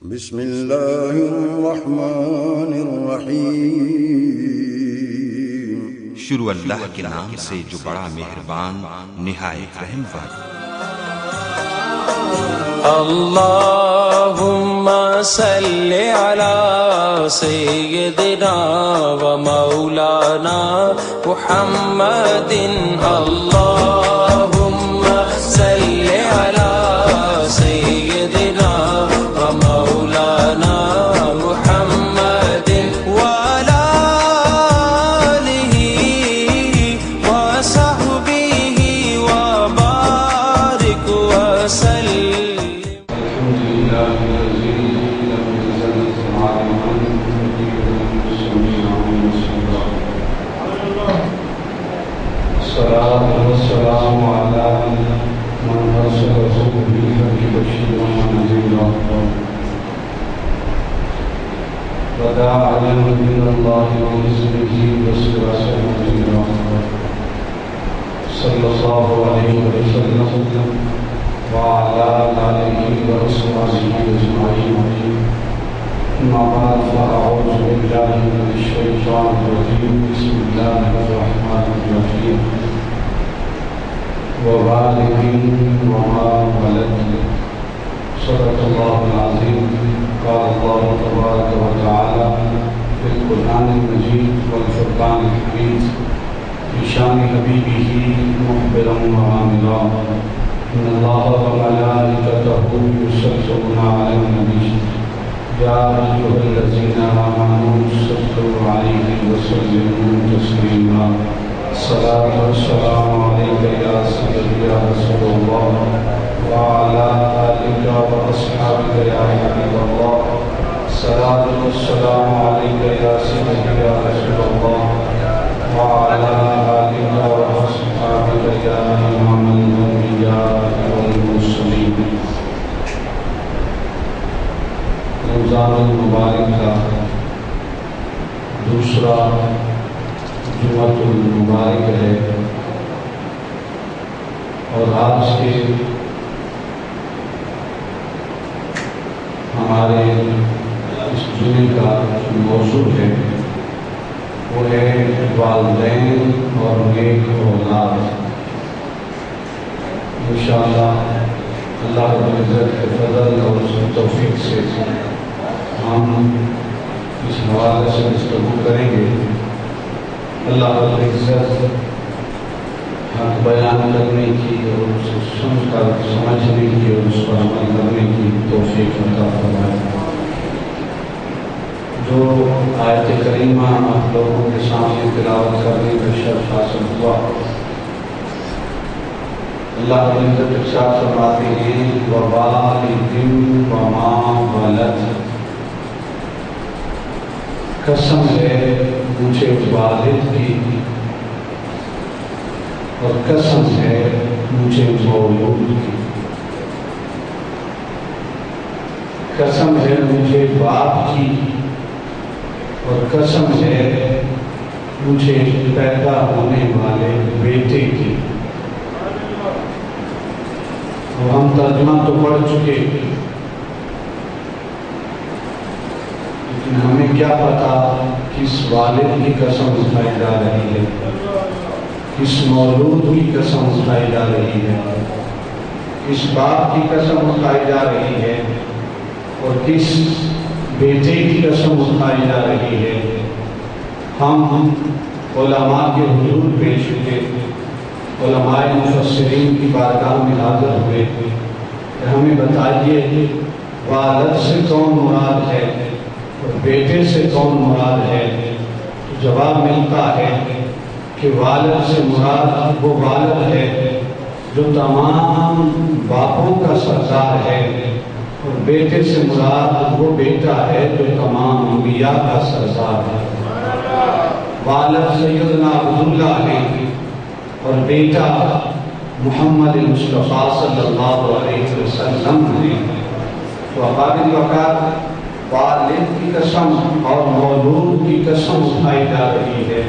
بسم اللہ الرحمن الرحیم۔ شروع اللہ کے نام سے جو بڑا مہربان نہایت رحم والا۔ اللہم صلی علی سیدنا و مولانا محمد۔ اللہم صلی علی سیدنا و مولانا محمد وعلی آلہ وصحبہ وبارک وسلم۔ الصلاة والسلام على من أرسله بالحق بشيرا ونذيرا وداعيا إلى الله بإذنه وسراجا منيرا صلى الله عليه وسلم وعلى آله وأصحابه أجمعين، أما بعد فأعوذ بالله من الشيطان الرجيم، بسم الله الرحمن الرحيم۔ ووالد وما ولد، صدق الله العظيم۔ قال الله تبارك وتعالى في القرآن المجيد والفرقان الحميد في شان حبيبه مخبرا وعاملا، إن الله وملائكته يصلون على النبي يا أيها الذين آمنوا صلوا عليه وسلموا تسليما۔ الصلاة والسلام عليك يا سيدي يا رسول الله وعلى آلك وأصحابك يا حبيب الله۔ الصلاة والسلام عليك يا سيدي يا رسول الله وعلى آلك وأصحابك يا إمام الأنبياء والمرسلين۔ رمضان المبارک کا دوسرا جمعۃ المبارک ہے، اور آج کے ہمارے اس جمعے کا جو موضوع ہے وہ ہے والدین اور نیک اولاد۔ انشاءاللہ اللہ رب العزت کے فضل اور اس کی توفیق سے ہم اس حوالے سے گفتگو کریں گے۔ اللہ رب العزت حق بیان کرنے کی اور اسے سن کر سمجھنے کی اور اس پر عمل کرنے کی توفیق عطا فرمائے۔ جو آیت کریمہ آپ لوگوں کے سامنے تلاوت کرنے کا شرف حاصل ہوا، اللہ رب العزت ارشاد فرماتے ہیں ووالد وما ولد، قسم ہے مجھے والد کی اور قسم ہے مجھے مولود کی، قسم ہے مجھے باپ کی اور قسم ہے مجھے پیدا ہونے والے بیٹے کی۔ ہم ترجمہ تو پڑھ چکے، لیکن ہمیں کیا پتا کس والد کی قسم اٹھائی جا رہی ہے، کس مولود کی قسم اٹھائی جا رہی ہے، کس باپ کی قسم اٹھائی جا رہی ہے اور کس بیٹے کی قسم اٹھائی جا رہی ہے۔ ہم علماء کے حضور پیش ہوئے، علماء مفسرین کی بارگاہ میں حاضر ہوئے کہ ہمیں بتائیے والد سے کون مراد ہے اور بیٹے سے کون مراد ہے۔ تو جواب ملتا ہے کہ والد سے مراد وہ والد ہے جو تمام باپوں کا سردار ہے، اور بیٹے سے مراد وہ بیٹا ہے جو تمام انبیاء کا سردار ہے۔ والد سیدنا عبداللہ ہے اور بیٹا محمد مصطفیٰ صلی اللہ علیہ وسلم ہے۔ تو اقابل وقت والد کی قسم اور مولود کی قسم اٹھائی جا رہی ہے،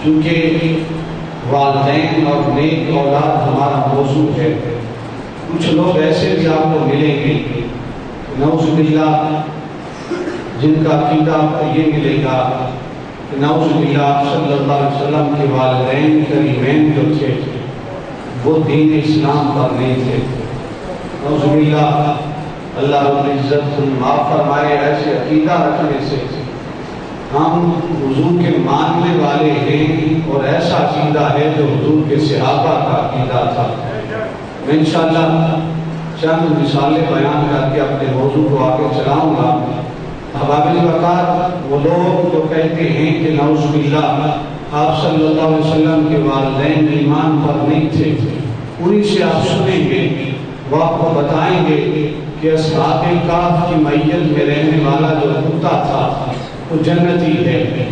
چونکہ والدین اور نیک اولاد ہمارا موضوع ہے۔ کچھ لوگ ایسے بھی آپ کو ملیں گے نعوذ باللہ جن کا عقیدہ یہ ملے گا کہ نعوذ باللہ صلی اللہ علیہ وسلم کے والدین کریمین جو تھے وہ دین اسلام پر نہیں تھے، نعوذ باللہ اللہ رب العزت معاف فرمائے ایسے عقیدہ رکھنے سے ہم حضور کے ماننے والے ہیں، اور ایسا عقیدہ ہے جو حضور کے صحابہ کا عقیدہ تھا۔ میں انشاءاللہ چند مثالیں بیان کر کے اپنے موضوع کو آگے چلاؤں گا۔ احباب وقار وہ لوگ جو کہتے ہیں کہ نعوذ باللہ آپ صلی اللہ علیہ وسلم کے والدین ایمان پر نہیں تھے، انہی سے آپ سنیں گے، وہ آپ کو بتائیں گے کہ اصحاب کہف کی میت میں رہنے والا جو کتا تھا وہ جنتی ہے،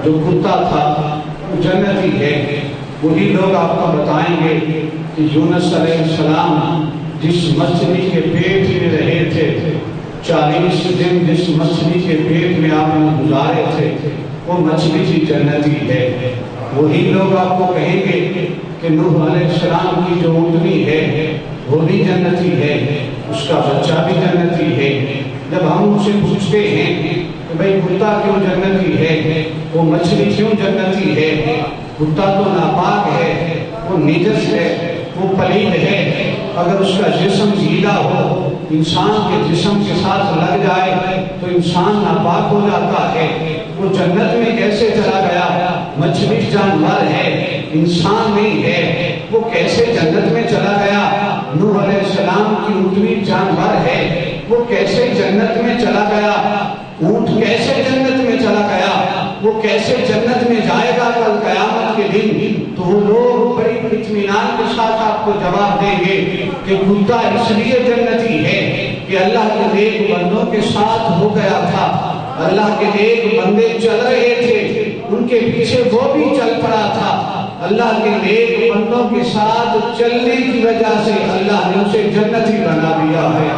جو کتا تھا وہ جنتی ہے۔ وہی لوگ آپ کو بتائیں گے کہ یونس علیہ السلام جس مچھلی کے پیٹ میں رہے تھے، 40 دن جس مچھلی کے پیٹ میں آپ نے گزارے تھے، وہ مچھلی بھی جنتی ہے۔ وہی لوگ آپ کو کہیں گے کہ نوح علیہ السلام کی جو اونٹنی ہے وہ بھی جنتی ہے، اس کا بچہ بھی جنتی ہے۔ جب ہم ان سے پوچھتے ہیں کہ بھئی کتا کیوں جنتی ہے، وہ مچھلی کیوں جنتی ہے؟ کتا تو ناپاک ہے، وہ نجس ہے، وہ پلید ہے، اگر اس کا جسم گیلا ہو، انسان کے جسم کے ساتھ لگ جائے تو انسان ناپاک ہو جاتا ہے، وہ جنت میں کیسے چلا گیا؟ مچھلی جانور ہے، انسان نہیں ہے، وہ کیسے جنت میں چلا گیا؟ نوح علیہ السلام کی اونٹنی جانور ہے، وہ کیسے جنت میں چلا گیا؟ اونٹ کیسے جنت میں چلا گیا؟ وہ کیسے جنت میں جائے گا کل قیامت کے دن؟ تو وہ لوگ بڑی اطمینان کے ساتھ آپ کو جواب دیں گے کہ کتا اس لیے جنتی ہے کہ اللہ کے نیک بندوں کے ساتھ ہو گیا تھا، اللہ کے نیک بندے چل رہے تھے، ان کے پیچھے وہ بھی چل پڑا تھا، اللہ کے نیک بندوں کے ساتھ چلنے کی وجہ سے اللہ نے اسے جنتی بنا دیا ہے۔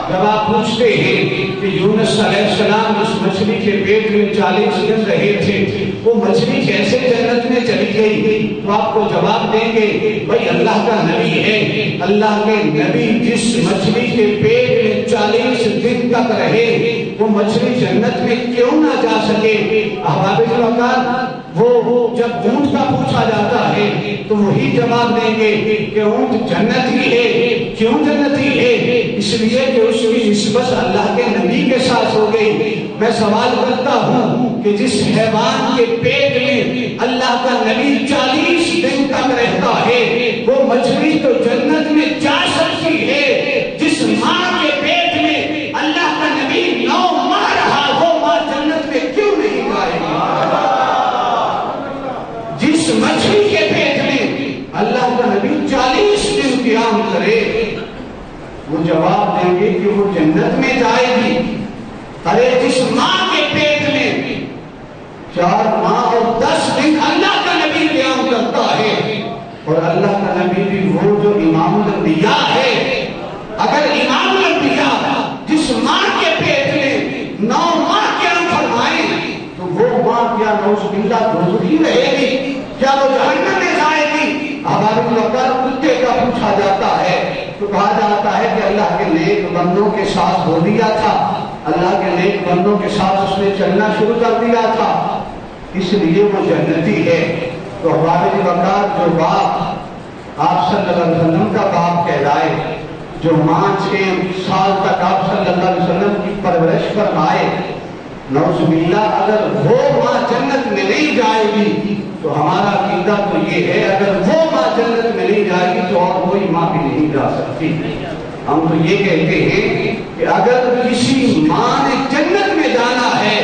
جب آپ پوچھتے ہیں کہ یونس علیہ السلام اس مچھلی کے پیٹ میں 40 دن رہے تھے، وہ مچھلی کیسے جنت میں چلی گئی؟ تو آپ کو جواب دیں گے بھئی اللہ کا نبی ہے، اللہ کے نبی جس مچھلی کے پیٹ میں 40 دن تک رہے، وہ مچھلی جنت میں کیوں نہ جا سکے؟ احباب وقار وہ جب اونٹ کا پوچھا جاتا ہے تو وہی جواب دیں گے کہ اونٹ جنتی ہے۔ کیوں جنتی ہے؟ اس لیے کہ اس کی نسبت اللہ کے نبی کے ساتھ ہو گئی۔ میں سوال کرتا ہوں کہ جس حیوان کے پیٹ میں اللہ کا نبی 40 دن تک رہتا ہے، وہ مچھلی تو جنت میں جا سکتی ہے، جس ماں کے پیٹ میں اللہ کا نبی 9 ماہ رہا، وہ ماں جنت میں کیوں نہیں جائے گی؟ جس مچھلی کے پیٹ میں اللہ کا نبی 40 دن قیام کرے، وہ جواب دیں گے کہ وہ جنت میں جائے گی۔ ارے جس ماں کے پیٹ میں 4 ماہ اور 10 دن اللہ کا نبی قیام کرتا ہے، اور اللہ کا نبی بھی وہ جو امام الانبیاء ہے، اگر امام الانبیاء جس ماں کے پیٹ میں 9 ماہ قیام فرمائے تو وہ ماں کیا نعوذ باللہ دوزخی رہے گی؟ کیا وہ جہنم میں جائے گی؟ احباب وقار کتے کا پوچھا جاتا ہے تو کہا جاتا ہے کہ اللہ کے نیک بندوں کے ساتھ ہو دیا تھا، اللہ کے نیک بندوں کے ساتھ اس نے چلنا شروع کر دیا تھا، اس لیے وہ جنتی ہے۔ تو احباب وقار جو باپ آپ صلی اللہ علیہ وسلم کا باپ کہلائے، جو ماں 6 سال تک آپ صلی اللہ علیہ وسلم کی پرورش فرمائے، نعوذ باللہ اگر وہ ماں جنت میں نہیں جائے گی تو ہمارا عقیدہ تو یہ ہے اگر وہ ماں جنت میں نہیں جائے گی تو اور کوئی ماں بھی نہیں جا سکتی۔ ہم تو یہ کہتے ہیں کہ اگر کسی ماں نے جنت میں جانا ہے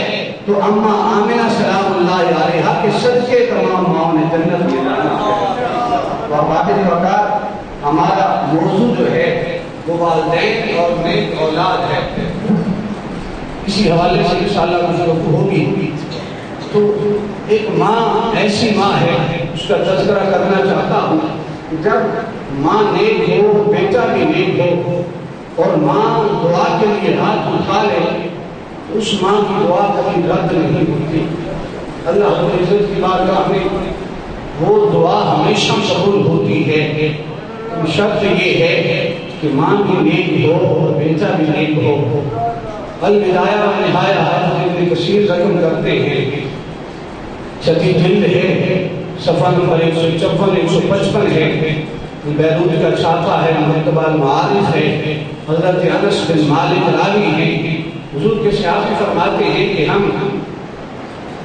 تو اماں آمنہ سلام اللہ علیہا کے صدقے تمام ماں نے جنت میں جانا ہے۔ تو احباب وقار ہمارا موضوع جو ہے وہ والدین اور نیک اولاد ہے۔ اسی حوالے سے انشاءاللہ کچھ ہوگی۔ تو ایک ماں ایسی ماں ہے، اس کا تذکرہ کرنا چاہتا ہوں۔ جب ماں نیک ہو، بیٹا بھی نیک ہو، اور ماں دعا کے لیے ہاتھ اٹھا لے تو اس ماں کی دعا کبھی رد نہیں ہوتی۔ اللہ رب العزت کی بارگاہ میں وہ دعا ہمیشہ قبول ہوتی ہے۔ شرط یہ ہے کہ ماں بھی نیک ہو اور بیٹا بھی نیک ہو۔ البدایہ و نہایہ حافظ ابن کثیر ذکر کرتے ہیں، چھٹی جلد ہے، صفحہ نمبر 154 155 ہے، بیروت کا چھاپا ہے، مرتبہ المعارف ہے، حضرت انس بن مالک راوی ہیں۔ حضور کے صحابی فرماتے ہیں کہ ہم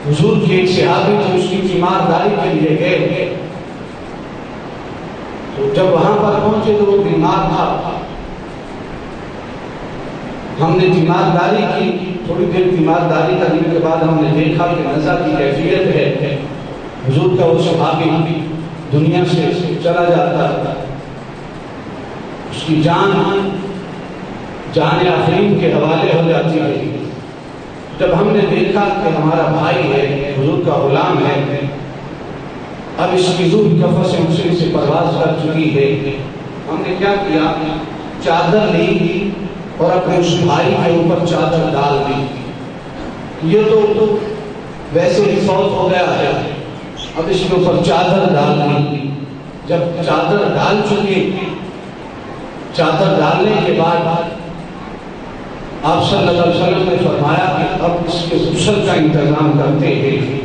حضور کے ایک صحابی جو اس کی تیمارداری کے لیے گئے، تو جب وہاں پر پہنچے تو وہ بیمار تھا۔ ہم نے تیمارداری کی، تھوڑی دیر تیمارداری کرنے کے بعد ہم نے دیکھا کہ نزع کی کیفیت ہے، حضور کا وہ صحابی دنیا سے چلا جاتا ہے، اس کی جان آخرین کے حوالے ہو جاتی ہے۔ جب ہم نے دیکھا کہ ہمارا بھائی ہے، حضور کا غلام ہے، اب اس کی روح کفن مسلم سے پرواز کر چکی ہے، ہم نے کیا کیا؟ چادر لی اور اپنے اس بھائی کے اوپر چادر ڈال دی۔ یہ تو ویسے ہی فوت ہو گیا ہے، اب اس کے اوپر چادر ڈال دی۔ جب چادر ڈال چکی، چادر ڈالنے کے بعد آپ صلی اللہ علیہ وسلم نے فرمایا کہ اب اس کے غسل کا انتظام کرتے ہیں۔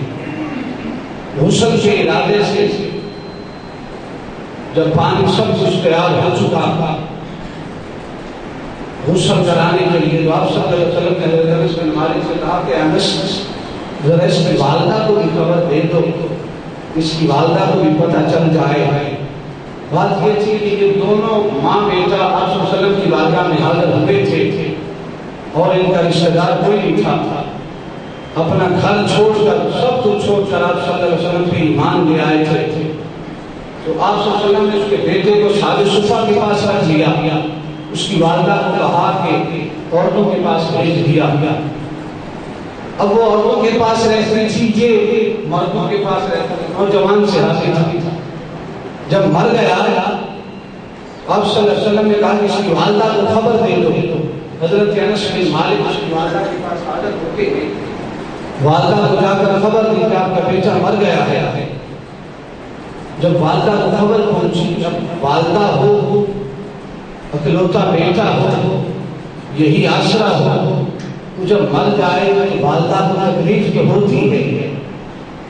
غسل کے ارادے سے جب پانی سب کچھ تیار ہو چکا غسل کرانے کے لیے، تو آپ صلی اللہ علیہ وسلم نے حضرت انس بن مالک سے کہا کہ انس ذرا اس کی والدہ کو بھی خبر دے دو، اس کی والدہ کو بھی پتہ چل جائے۔ بات یہ تھی کہ یہ دونوں ماں بیٹا آپ صلی اللہ علیہ وسلم کی بارگاہ میں حاضر ہوئے تھے اور ان کا رشتہ دار کوئی نہیں تھا۔ اپنا گھر چھوڑ کر، سب کچھ چھوڑ کر آپ صلی اللہ علیہ وسلم پہ ایمان لے آئے تھے۔ تو آپ صلی اللہ علیہ وسلم نے اس کے بیٹے کو شاد صفا کے پاس رکھ لیا، اس کی والدہ کو کہا کہ عورتوں کے پاس بھیج دیا۔ اب وہ عورتوں کے پاس رہتی تھی، یہ مردوں کے پاس رہتی، نوجوان سے حاصل تھا۔ جب مر گیا آپ صلی اللہ علیہ وسلم نے کہا کہ اس کی والدہ کو خبر دے دو۔ حضرت انس بن مالک اس کی والدہ کے پاس حاضر ہوتے ہیں، والدہ کو جا کر خبر دی کہ آپ کا بیٹا مر گیا ہے۔ جب والدہ کو خبر پہنچی، جب والدہ ہو، اکلوتا بیٹا ہو، یہی آسرا ہو، تو جب مر جائے تو والدہ کو تکلیف تو ہوتی ہے۔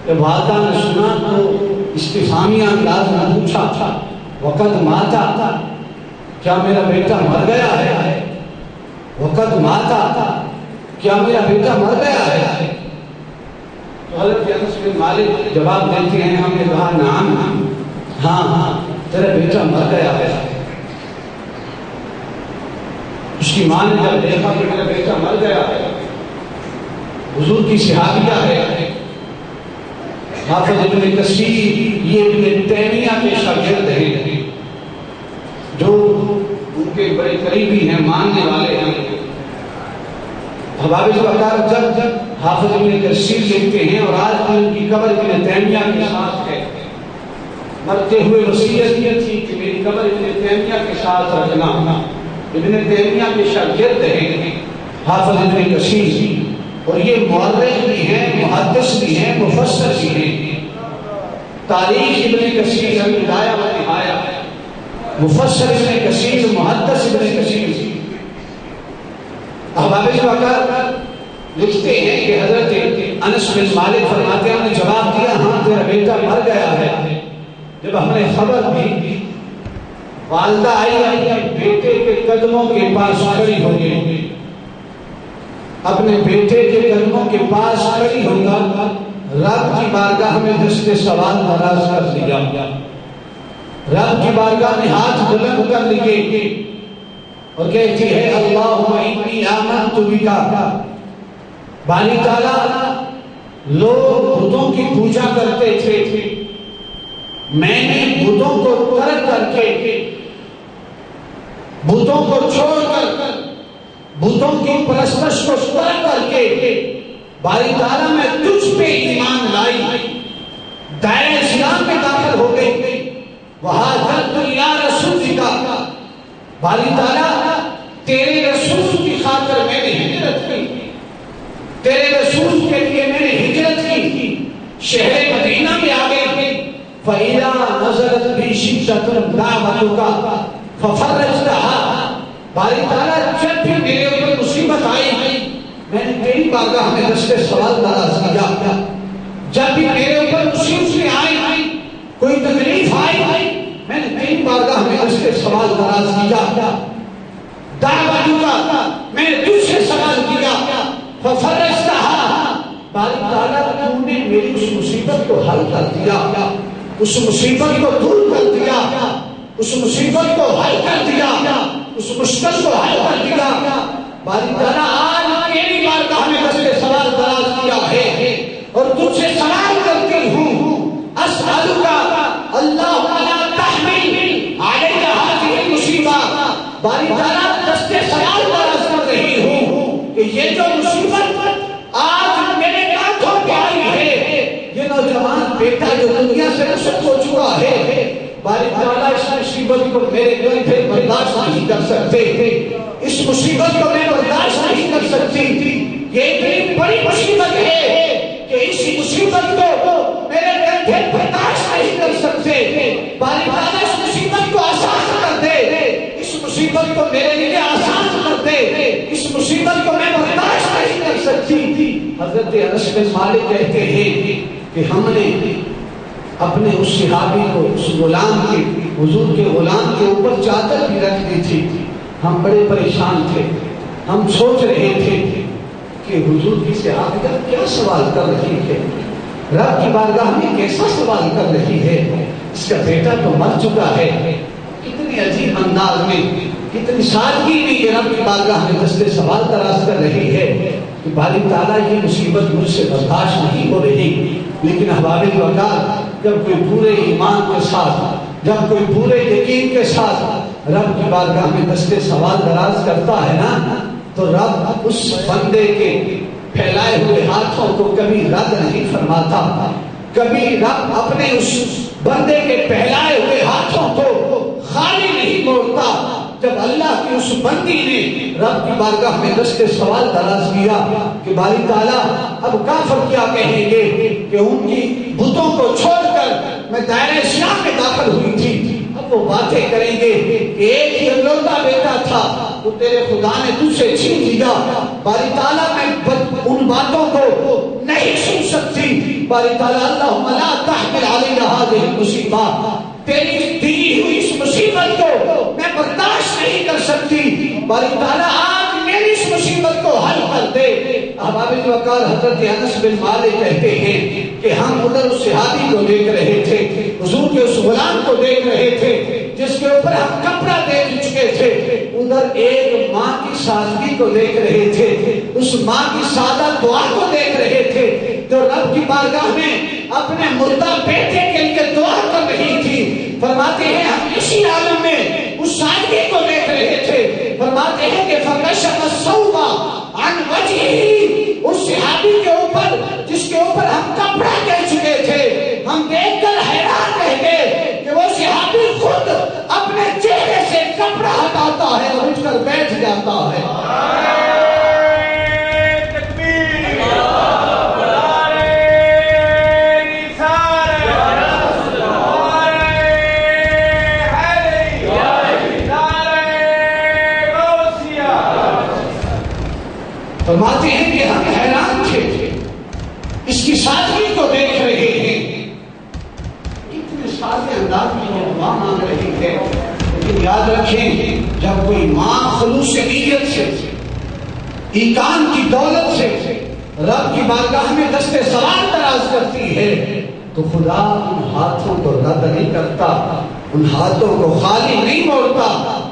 جب والدہ نے سنا تو استفہامی انداز میں پوچھا، وقت ماتا، کیا میرا بیٹا مر گیا ہے؟ وقت ماتا، کیا میرا بیٹا مر گیا ہے؟ تو حضرت انس بن مالک جواب دیتے ہیں، ہم نے کہا نعم، ہاں تیرا بیٹا مر گیا ہے۔ اس کی ماں نے جب دیکھا کہ میرا بیٹا مر گیا ہے، حضور کی صحابیہ ہے، حافظ ابن کثیر یہ ابن تیمیہ کے شاگرد ہیں، جو ان کے بڑے قریبی ہیں، ماننے والے ہیں۔ حباب الوقار جب حافظ ابن کثیر لکھتے ہیں، اور آج بھی ان کی قبر ابن تیمیہ کے ساتھ ہے، مرتے ہوئے وصیت یہ تھی کہ میری قبر ابن تیمیہ کے ساتھ رکھنا۔ ابن تیمیہ کے شاگرد ہیں حافظ ابن کثیر، اور یہ مورخ بھی ہیں، محدث بھی ہیں، مفسر بھی ہیں۔ تاریخ ابن کثیر، البدایہ و نہایہ، مفسر ابن کثیر، محدث ابن کثیر۔ احباب الوقار لکھتے ہیں کہ حضرت انس بن مالک فرماتے ہیں، ہم نے جواب دیا ہاں تیرا بیٹا مر گیا ہے۔ جب ہم نے خبر دی، والدہ آئی اپنے بیٹے کے قدموں کے پاس کھڑی ہو گئی، اپنے بیٹے کے قدموں کے پاس کھڑی ہو کر رب کی بارگاہ میں دست سوال دراز کر دیا، رب کی بارگاہ میں ہاتھ بلند کر لیے اور کہتی ہے اللہم انی آمنت بک۔ باری تعالیٰ، لوگ بتوں کی پوجا کرتے تھے، میں نے بتوں کو ترک کر کے، بتوں کو چھوڑ کر، بتوں کی پرستش کو ترک کر کے باری تعالیٰ میں تجھ پہ ایمان لائی، دائرہ اسلام میں داخل ہو گئی۔ وَحَاجَرْتُ إِلَىٰ رَسُولِكَ، باری تعالیٰ تیرے رسول کی خاطر میں نے ہجرت کی، تیرے رسول کے لیے میں نے ہجرت کی، شہر مدینہ میں آ گئی۔ فَإِذَا نَزَلَتْ بِي شِدَّةٌ دَعْوَتُكَ فَفَرَّجْتَهَا، باری تعالیٰ جب بھی میرے اوپر مصیبت آئی میں نے تیری بارگاہ میں دستے سوال دراز کیا. جب بھی میرے اوپر مصیبتیں آئی کوئی تکلیف آئی میں نے تیری بارگاہ میں دستے سوال دراز کیا. دعوتک میں نے تجھ سے سوال کیا ففرجتہا باری تعالیٰ تو نے میری اس مصیبت کو حل کر دیا, اس مصیبت کو دور کر دیا, اس مصیبت کو حل کر دیا, اس مشکل کو حل کر دیا. باری تعالیٰ آج میری بارگاہ میں دستے سوال دراز کیا ہے اور تجھ سے سوال کرتی ہوں اسألک اللہم لا تحمل علی هذه المصیبہ. باری تعالیٰ دستے سوال دراز کر رہی ہوں کہ یہ جو مصیبت آج میرے ہاتھوں پہ آئی ہے, یہ نوجوان بیٹا جو دنیا سے رخصت ہو چکا ہے, باری تعالیٰ اس مصیبت کو میرے گھر برداشت نہیں کر سکتے, اس مصیبت کو میں برداشت نہیں کر سکتی. یہ اتنی بڑی مصیبت ہے کہ اس مصیبت کو میرے گھر برداشت نہیں کر سکتے. باری تعالیٰ اس مصیبت کو آسان کر دے, اس مصیبت کو میرے لیے آسان کر دے, اس مصیبت کو میں برداشت نہیں کر سکتی. حضرت انس بن مالک کہتے ہیں کہ ہم نے اپنے اس صحابی کو, اس غلام کے, حضور کے غلام کے اوپر چادر بھی رکھ دی تھی. ہم بڑے پریشان تھے, ہم سوچ رہے تھے کہ حضور کی صحابیہ کیا سوال کر رہی ہے, رب کی بارگاہ میں کیسا سوال کر رہی ہے, اس کا بیٹا تو مر چکا ہے. کتنی عجیب انداز میں, کتنی سادگی میں یہ رب کی بارگاہ میں دستے سوال دراز کر رہی ہے کہ باری تعالیٰ یہ مصیبت مجھ سے برداشت نہیں ہو رہی. لیکن احباب وقار, جب کوئی پورے ایمان کے ساتھ, جب کوئی پورے یقین کے ساتھ رب کی بارگاہ میں دستے سوال دراز کرتا ہے نا, تو رب اس بندے کے پھیلائے ہوئے ہاتھوں کو کبھی رد نہیں فرماتا. کبھی رب اپنے اس بندے کے پھیلائے ہوئے ہاتھوں کو خالی نہیں موڑتا. جب اللہ کی اس بندی نے رب کی بارگاہ میں دستے سوال دراز کیا کہ باری تعالیٰ اب کافر کیا کہیں گے کہ ان کی بتوں کو چھوڑ کر میں دائرہ اسلام میں داخل ہوئی تھی, اب وہ باتیں کریں گے کہ ایک ہی اکلوتا بیٹا تھا, وہ تیرے خدا نے تجھ سے چھین لیا. باری تعالیٰ میں ان باتوں کو نہیں سن سکتی. باری تعالیٰ اللہم لا تحمل علی هذه المصیبہ, تیری دی ہوئی اس مصیبت کو میں برداشت نہیں کر سکتی. باری تعالیٰ آج میری اس مصیبت کو حل کر دے. احباب وقار, حضرت انس بن مالک کہتے ہیں کہ ہم ادھر اس صحابی کو دیکھ رہے تھے, حضور کے اس غلام کو دیکھ رہے تھے جس کے اوپر ہم کپڑا دیکھ چکے تھے, ادھر ایک ماں کی سادگی کو دیکھ رہے تھے, اس ماں کی سادہ دعا کو دیکھ رہے تھے جو رب کی بارگاہ میں اپنے مردہ بیٹے کے لیے دعا کر رہی تھی. فرماتے ہیں ہم اسی عالم میں اس سادگی کو دیکھ رہے تھے. فرماتے ہیں کہ فکشف الثوب عن وجهه, اس صحابی کے اوپر جس کے اوپر ہم کپڑا دے چکے تھے, ہم دیکھ کر حیران رہ گئے کہ وہ صحابی خود اپنے چہرے سے کپڑا ہٹاتا ہے اور اٹھ کر بیٹھ جاتا ہے. فرماتے ہیں کہ ہم حیران تھے, اس کی سادگی کو دیکھ رہے ہیں, اتنے سادے انداز میں وہ دعا مانگ رہی ہے. لیکن یاد رکھیں, جب کوئی ماں خلوص نیت سے, ایمان کی دولت سے رب کی بارگاہ میں دستے سوال دراز کرتی ہے تو خدا ان ہاتھوں کو رد نہیں کرتا, ان ہاتھوں کو خالی نہیں موڑتا.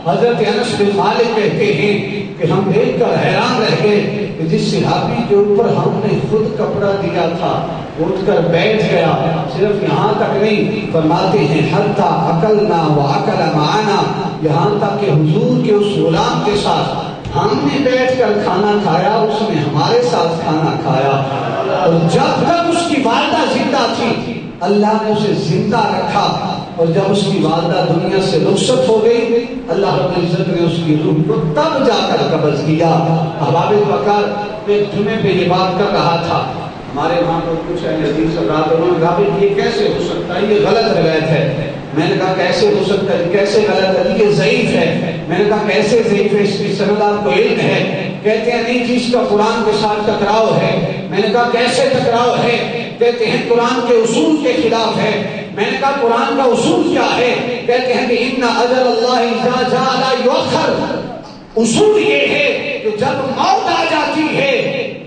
حضرت انس بن مالک کہتے ہیں کہ ہم دیکھ کر حیران رہ گئے کہ جس صحابی کے اوپر ہم نے خود کپڑا دیا تھا اٹھ کر بیٹھ گیا. صرف یہاں تک نہیں, فرماتے ہیں حتی اکلنا واکل معنا, یہاں تک کہ حضور کے اس غلام کے ساتھ ہم نے بیٹھ کر کھانا کھایا, اس نے ہمارے ساتھ کھانا کھایا. اور جب تک اس کی والدہ زندہ تھی اللہ نے اسے زندہ رکھا, اور جب اس کی والدہ دنیا سے رخصت ہو گئی اللہ رب العزت نے اس کی روح کو تب جا کر قبض کیا. احباب وقار, میں جمعے پہ یہ بات کر رہا تھا, ہمارے وہاں پر کچھ اہل حدیث حضرات انہوں نے کہا یہ کیسے ہو سکتا ہے, یہ غلط روایت ہے. میں نے کہا کیسے ہو سکتا ہے، کیسے غلط ہے، یہ ضعیف ہے۔ میں نے کہا کیسے ضعیف ہے، اس کی سند آپ کو علم ہے؟ کہتے ہیں نہیں جی اس کا قرآن کے ساتھ ٹکراؤ ہے۔ میں نے کہا کیسے ٹکراؤ ہے؟ کہتے ہیں قرآن کے اصول کے خلاف ہے۔ میں نے کہا قرآن کا اصول کیا ہے؟ کہتے ہیں کہ ان اجل اللہ اذا جاء لا یؤخر، اصول یہ ہے کہ جب موت آ جاتی ہے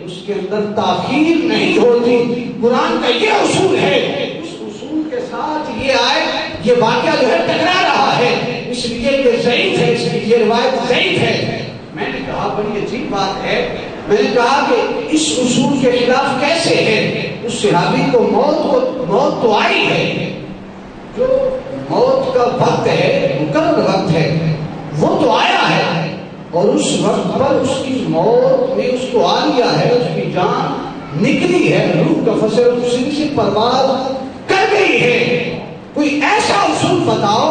اس کے اندر تاخیر نہیں ہوتی۔ قرآن کا یہ اصول ہے، اس اصول کے ساتھ یہ آئے، یہ واقعہ جو ہے ٹکرا رہا ہے، اس لیے یہ ضعیف ہے، اس لیے یہ روایت ضعیف ہے۔ میں نے کہا بڑی عجیب بات ہے، میں نے کہا کہ اس اصول کے خلاف کیسے ہے؟ اس صحابی کو موت تو آئی ہے، جو موت کا وقت ہے، مقرر وقت ہے، وہ تو آیا ہے، اور اس وقت پر اس کی موت نے اس کو آ لیا ہے، اس کی جان نکلی ہے، روح کا فصل اسی سے پرواز کر گئی ہے۔ کوئی ایسا اصول بتاؤ